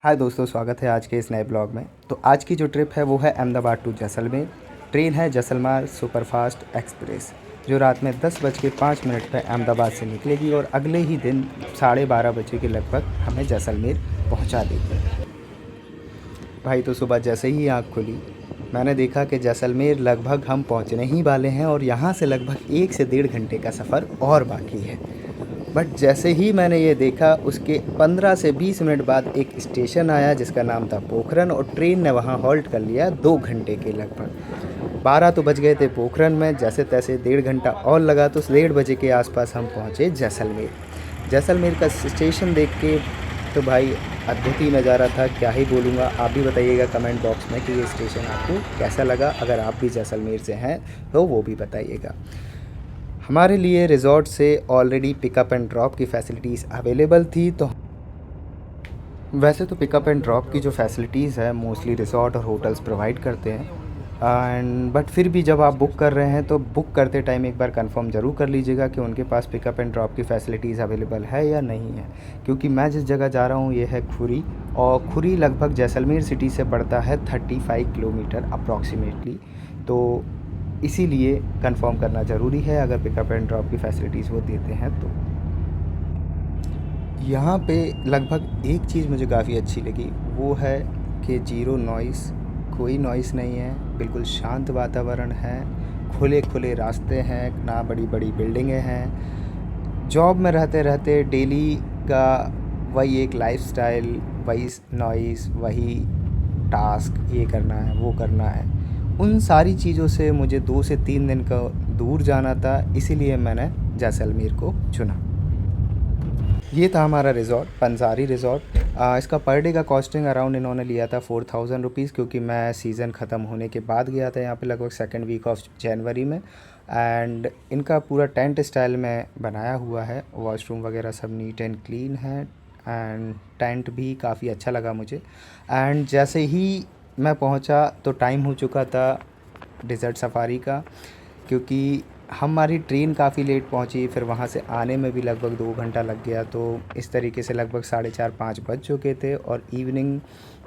हाय दोस्तों, स्वागत है आज के इस नए ब्लॉग में। तो आज की जो ट्रिप है वो है अहमदाबाद टू जैसलमेर। ट्रेन है जैसलमेर सुपरफास्ट एक्सप्रेस, जो रात में 10:05 पर अहमदाबाद से निकलेगी और अगले ही दिन 12:30 बजे के लगभग हमें जैसलमेर पहुंचा देगी। भाई तो सुबह जैसे ही आँख खुली, मैंने देखा कि जैसलमेर लगभग हम पहुंचने ही वाले हैं और यहाँ से लगभग 1 से 1.5 घंटे का सफ़र और बाकी है। बट जैसे ही मैंने ये देखा, उसके 15 से 20 मिनट बाद एक स्टेशन आया जिसका नाम था पोखरन, और ट्रेन ने वहाँ हॉल्ट कर लिया 2 घंटे के लगभग। 12 तो बज गए थे पोखरन में, जैसे तैसे 1.5 घंटा और लगा तो 1:30 बजे के आसपास हम पहुँचे जैसलमेर। जैसलमेर का स्टेशन देख के तो भाई अद्भुत ही नज़ारा था, क्या ही बोलूँगा। आप भी बताइएगा कमेंट बॉक्स में कि ये स्टेशन आपको कैसा लगा। अगर आप भी जैसलमेर से हैं तो वो भी बताइएगा। हमारे लिए रिज़ॉर्ट से ऑलरेडी पिकअप एंड ड्रॉप की फ़ैसिलिटीज़ अवेलेबल थी। तो वैसे तो पिकअप एंड ड्रॉप की जो फैसिलिटीज़ है मोस्टली रिज़ॉर्ट और होटल्स प्रोवाइड करते हैं, एंड बट फिर भी जब आप बुक कर रहे हैं तो बुक करते टाइम एक बार कंफर्म ज़रूर कर लीजिएगा कि उनके पास पिकअप एंड ड्रॉप की फ़ैसिलिटीज़ अवेलेबल है या नहीं है। क्योंकि मैं जिस जगह जा रहा हूँ ये है खुरी, और खुरी लगभग जैसलमेर सिटी से पड़ता है 35 किलोमीटर अप्रॉक्सीमेटली। तो इसीलिए कंफर्म करना ज़रूरी है अगर पिकअप एंड ड्रॉप की फ़ैसिलिटीज़ वो देते हैं तो। यहाँ पे लगभग एक चीज़ मुझे काफ़ी अच्छी लगी, वो है कि ज़ीरो नॉइस, कोई नॉइस नहीं है, बिल्कुल शांत वातावरण है, खुले खुले रास्ते हैं, ना बड़ी बड़ी बिल्डिंगें हैं। जॉब में रहते रहते डेली का वही एक लाइफस्टाइल, वही नॉइस, वही टास्क, ये करना है वो करना है, उन सारी चीज़ों से मुझे 2 से 3 दिन का दूर जाना था, इसीलिए मैंने जैसलमेर को चुना। ये था हमारा रिज़ॉर्ट, पंसारी रिज़ॉर्ट। इसका पर डे का कॉस्टिंग अराउंड इन्होंने लिया था 4000 रुपीज़, क्योंकि मैं सीज़न ख़त्म होने के बाद गया था यहाँ पे लगभग सेकंड वीक ऑफ जनवरी में। एंड इनका पूरा टेंट स्टाइल में बनाया हुआ है, वॉशरूम वगैरह सब नीट एंड क्लीन है, एंड टेंट भी काफ़ी अच्छा लगा मुझे। एंड जैसे ही मैं पहुँचा तो टाइम हो चुका था डिज़र्ट सफारी का, क्योंकि हमारी ट्रेन काफ़ी लेट पहुंची, फिर वहां से आने में भी लगभग 2 घंटा लग गया। तो इस तरीके से लगभग 4:30-5 बज चुके थे और इवनिंग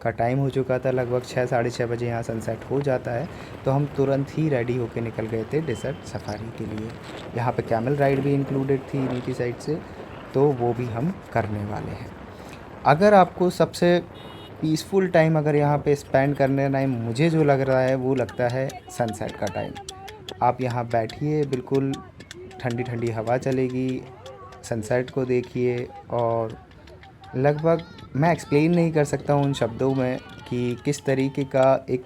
का टाइम हो चुका था, लगभग 6-6:30 बजे यहाँ सनसेट हो जाता है। तो हम तुरंत ही रेडी होकर निकल गए थे डिज़र्ट सफारी के लिए। यहाँ पे कैमल राइड भी इंक्लूडेड थी नीचे साइड से, तो वो भी हम करने वाले हैं। अगर आपको सबसे पीसफुल टाइम अगर यहाँ पे स्पेंड करने टाइम मुझे जो लग रहा है वो लगता है सनसेट का टाइम। आप यहाँ बैठिए, बिल्कुल ठंडी ठंडी हवा चलेगी, सनसेट को देखिए, और लगभग मैं एक्सप्लेन नहीं कर सकता हूँ उन शब्दों में कि किस तरीके का एक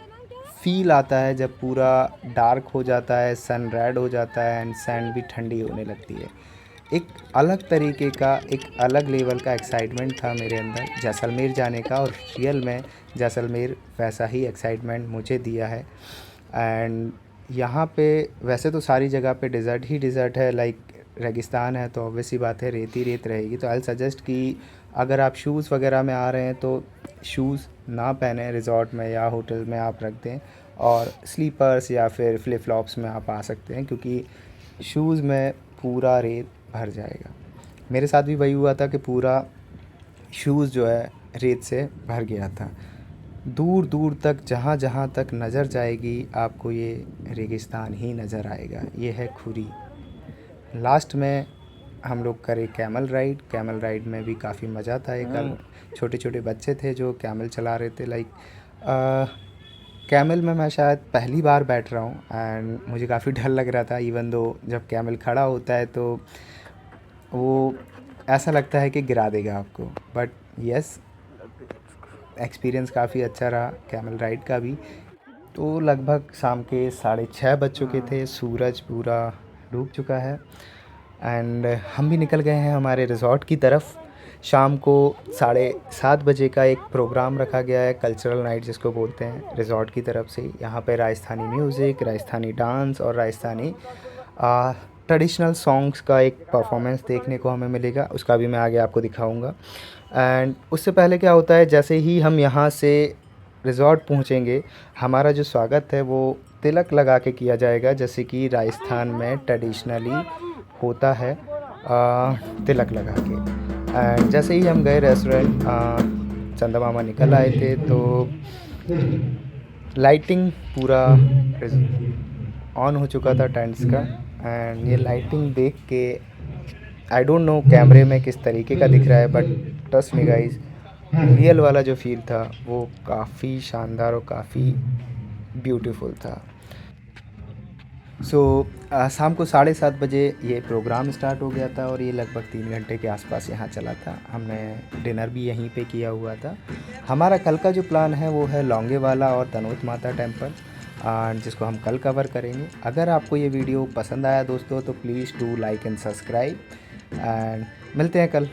फ़ील आता है जब पूरा डार्क हो जाता है, सन रेड हो जाता है एंड सैंड भी ठंडी होने लगती है। एक अलग तरीके का, एक अलग लेवल का एक्साइटमेंट था मेरे अंदर जैसलमेर जाने का, और रियल में जैसलमेर वैसा ही एक्साइटमेंट मुझे दिया है। एंड यहाँ पे वैसे तो सारी जगह पे डिज़र्ट ही डिज़र्ट है, लाइक रेगिस्तान है तो ऑब्वियस सी बात है रेत ही रेत रहेगी। तो आई सजेस्ट कि अगर आप शूज़ वगैरह में आ रहे हैं तो शूज़ ना पहने, रिज़ॉर्ट में या होटल में आप रख दें, और स्लीपर्स या फिर फ्लिप फ्लॉप्स में आप आ सकते हैं, क्योंकि शूज़ में पूरा रेत भर जाएगा। मेरे साथ भी वही हुआ था कि पूरा शूज़ जो है रेत से भर गया था। दूर दूर तक जहाँ जहाँ तक नज़र जाएगी आपको ये रेगिस्तान ही नज़र आएगा। ये है खुरी। लास्ट में हम लोग करे कैमल राइड। कैमल राइड में भी काफ़ी मज़ा था। एक छोटे छोटे बच्चे थे जो कैमल चला रहे थे। लाइक कैमल में मैं शायद पहली बार बैठ रहा हूँ एंड मुझे काफ़ी डर लग रहा था। इवन दो जब कैमल खड़ा होता है तो वो ऐसा लगता है कि गिरा देगा आपको, बट यस, एक्सपीरियंस काफ़ी अच्छा रहा कैमल राइड का भी। तो लगभग शाम के 6:30 बज चुके थे, सूरज पूरा डूब चुका है एंड हम भी निकल गए हैं हमारे रिज़ॉर्ट की तरफ। शाम को 7:30 बजे का एक प्रोग्राम रखा गया है, कल्चरल नाइट जिसको बोलते हैं, रिज़ॉर्ट की तरफ से। यहाँ पे राजस्थानी म्यूज़िक, राजस्थानी डांस और राजस्थानी ट्रेडिशनल सॉन्ग्स का एक परफॉर्मेंस देखने को हमें मिलेगा। उसका भी मैं आगे आपको दिखाऊंगा। एंड उससे पहले क्या होता है, जैसे ही हम यहाँ से रिज़ॉर्ट पहुँचेंगे, हमारा जो स्वागत है वो तिलक लगा के किया जाएगा, जैसे कि राजस्थान में ट्रेडिशनली होता है, तिलक लगा के। एंड जैसे ही हम गए रेस्टोरेंट, चंदा मामा निकल आए थे, तो लाइटिंग पूरा ऑन हो चुका था टेंट्स का। एंड ये लाइटिंग देख के आई डोंट नो कैमरे में किस तरीके का दिख रहा है, but trust me guys, real वाला जो फील था वो काफ़ी शानदार और काफ़ी ब्यूटीफुल था। शाम को 7:30 बजे ये प्रोग्राम स्टार्ट हो गया था और ये लगभग 3 घंटे के आसपास यहाँ चला था। हमने डिनर भी यहीं पे किया हुआ था। हमारा कल का जो प्लान है वो है लोंगेवाला और तनोत माता टेम्पल, जिसको हम कल कवर करेंगे। अगर आपको ये वीडियो पसंद आया दोस्तों तो please do like and subscribe, and मिलते हैं कल।